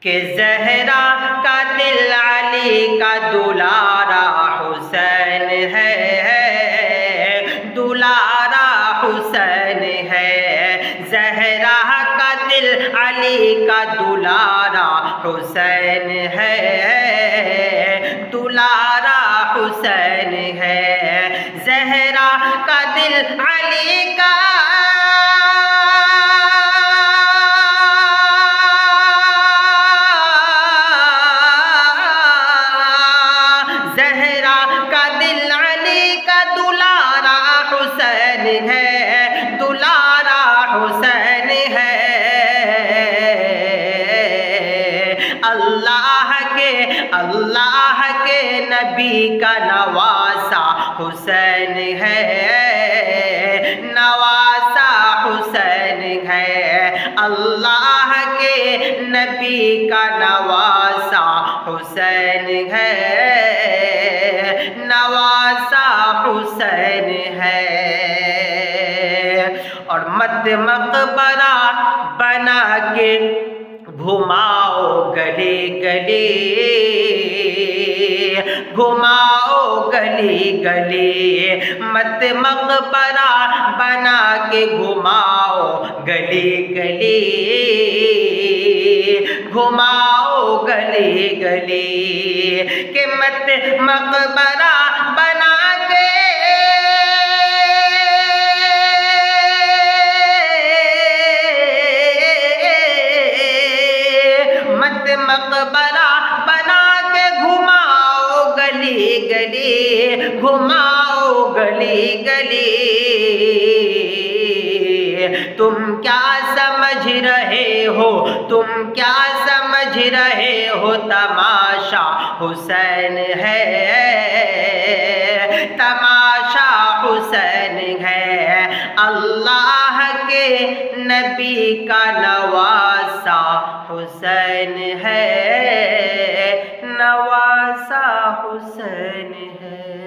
کہ زہرا کا دل علی کا دلارا حسین ہے، دلارا حسین ہے، زہرا کا دل علی کا دلارا حسین ہے، دلارا حسین ہے، زہرا کا دل علی کا ہے، دلارا حسین ہے، اللہ کے نبی کا نواسا حسین ہے، نواسا حسین ہے، اللہ کے نبی کا نواسا حسین ہے، نواسا حسین ہے۔ اور مت مقبرہ بنا کے گھماؤ گلی گلی، گھماؤ گلی گلی، مت مقبرہ بنا کے گھماؤ گلی گلی، گھماؤ گلی گلی، کہ مت مقبرہ بنا کے مقبرہ بنا کے گھماؤ گلی گلی، گھماؤ گلی گلی، تم کیا سمجھ رہے ہو، تم کیا سمجھ رہے ہو، تماشا حسین ہے، تماشا حسین ہے، اللہ کے نبی کا نواسا حسین ہے، نواسا حسین ہے۔